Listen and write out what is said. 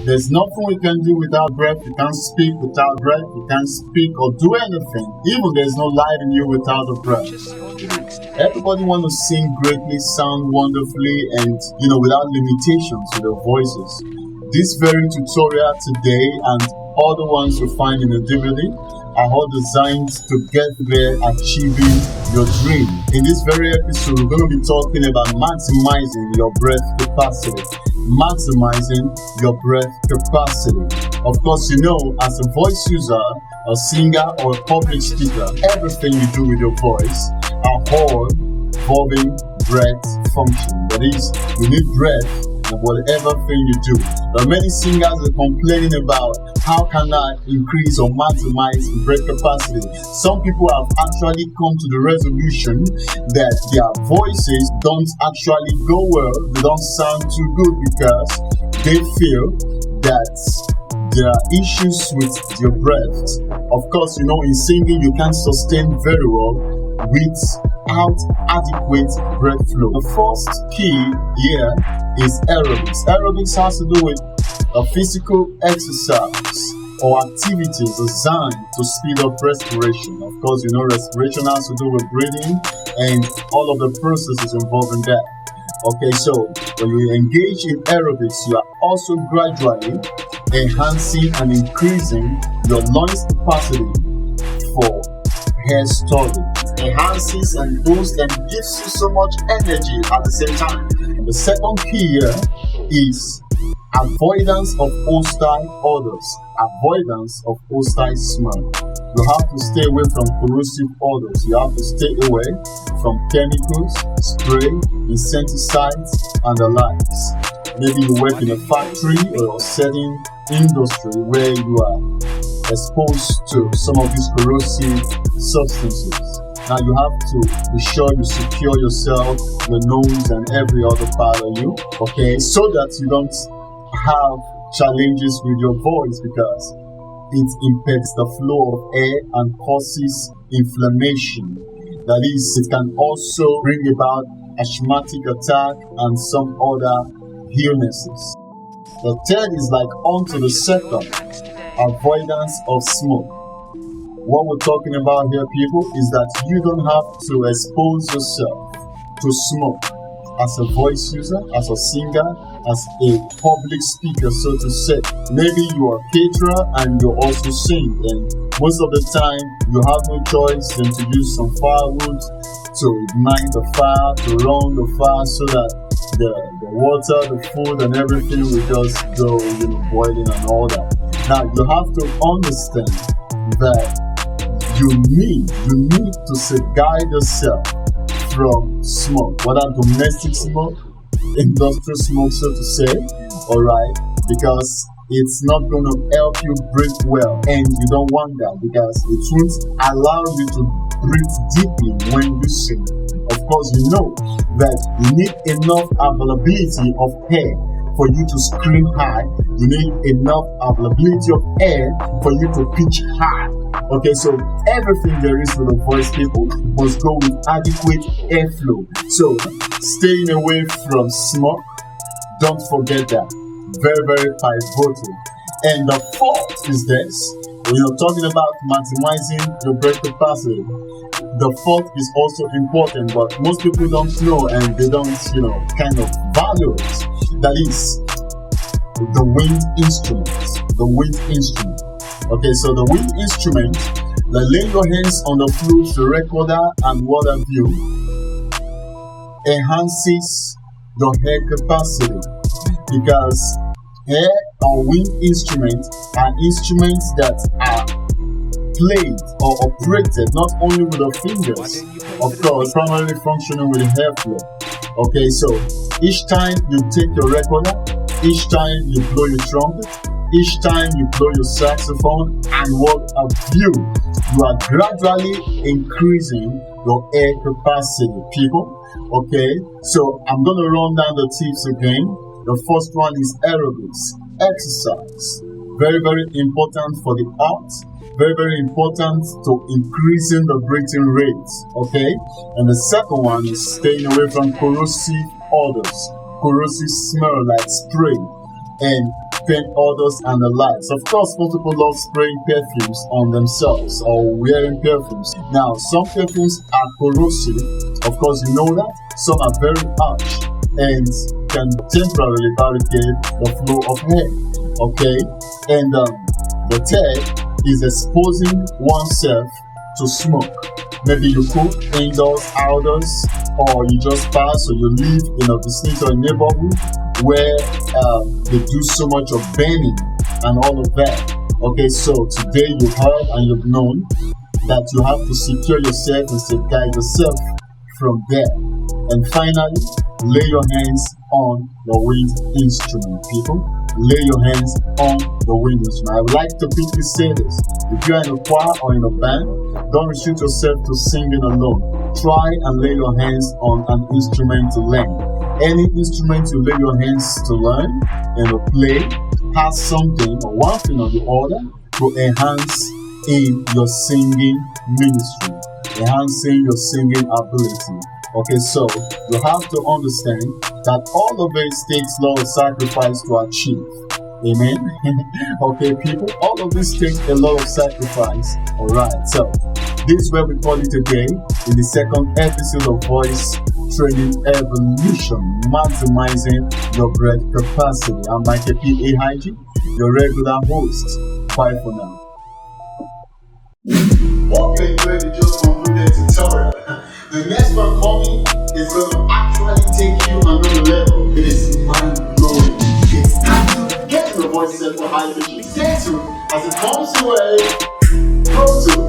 There's nothing we can do without breath. You can't speak without breath. You can't speak or do anything. Even there's no light in you without the breath. Everybody want to sing greatly, sound wonderfully, and without limitations to their voices. This very tutorial today and other ones you find in the DVD are all designed to get there achieving your dream. In this very episode, we're going to be talking about maximizing your breath capacity. Maximizing your breath capacity. Of course, as a voice user, a singer, or a public speaker, everything you do with your voice are all involving breath function. That is, you need breath in whatever thing you do. There are many singers are complaining about how can I increase or maximize breath capacity. Some people have actually come to the resolution that their voices don't actually go well, they don't sound too good because they feel that there are issues with your breath. Of course, in singing you can't sustain very well without adequate breath flow. The first key here is aerobics. Aerobics has to do with a physical exercise or activities designed to speed up respiration. Of course, respiration has to do with breathing and all of the processes involved in that. Okay, so when you engage in aerobics, you are also gradually enhancing and increasing your lungs capacity for hair storage. Enhances and boosts and gives you so much energy at the same time. The second key here is avoidance of hostile odors. Avoidance of hostile smell. You have to stay away from corrosive odors. You have to stay away from chemicals, spray, insecticides, and the likes. Maybe you work in a factory or a certain industry where you are exposed to some of these corrosive substances. Now you have to be sure you secure yourself, your nose and every other part of you, okay, so that you don't have challenges with your voice because it impacts the flow of air and causes inflammation. That is, it can also bring about asthmatic attack and some other illnesses. The third is onto the second, avoidance of smoke. What we're talking about here, people, is that you don't have to expose yourself to smoke as a voice user, as a singer, as a public speaker, so to say. Maybe you are a caterer and you also sing, and most of the time you have no choice than to use some firewood to ignite the fire, to run the fire so that the water, the food and everything will just go boiling and all that. Now you have to understand that you need to safeguard yourself from smoke, whether domestic smoke, industrial smoke, so to say, alright, because it's not going to help you breathe well, and you don't want that because it won't allow you to breathe deeply when you sing. Of course, you know that you need enough availability of air for you to scream high. You need enough availability of air for you to pitch high. Okay, so everything there is with the voice, people, must go with adequate airflow. So staying away from smoke, don't forget that. Very, very pivotal. And the fourth is this. When you're talking about maximizing your breath capacity, the fourth is also important, but most people don't know and they don't, kind of value it. That is the wind instrument. The wind instrument. Okay, so the wind instrument, lay your hands on the flute, the recorder, and what have you, enhances your hair capacity because hair or wind instruments are instruments that are played or operated not only with the fingers, of course, primarily functioning with the hair flow. Okay, so each time you take your recorder, each time you blow your trumpet, each time you blow your saxophone and what have you are gradually increasing your air capacity, people. Okay, so I'm going to run down the tips again. The first one is aerobics, exercise. Very, very important for the heart. Very, very important to increasing the breathing rate. Okay, and the second one is staying away from corrosive odors, corrosive smell like spray, and paint odors and the likes. Of course, most people love spraying perfumes on themselves or wearing perfumes. Now, some perfumes are corrosive. Of course, you know that. Some are very harsh and can temporarily barricade the flow of air. Okay, and the third is exposing oneself to smoke. Maybe you cook indoors, outdoors, or you just pass, or you live in a vicinity or neighborhood where they do so much of burning and all of that. Okay, so today you heard and you've known that you have to secure yourself and safeguard yourself from there. And finally, lay your hands on the wind instrument, people. Lay your hands on the wind instrument. I would like to quickly say this. If you're in a choir or in a band, don't restrict yourself to singing alone. Try and lay your hands on an instrument to learn. Any instrument you lay your hands to learn and to play has something or one thing or the other to enhance in your singing ministry, enhancing your singing ability. Okay, so you have to understand that all of it takes a lot of sacrifice to achieve. Amen. Okay, people, all of this takes a lot of sacrifice. Alright, so this is where we call it today in the second episode of Voice Training Evolution, maximizing your breath capacity. I'm Michael P. A. your regular host. Bye for now. Okay, great. You just completed the tutorial. The next one coming is going to actually take you another level. It is mind-blowing. It's time to get your voice set for high pitch. Stay tuned as it comes your way. Go to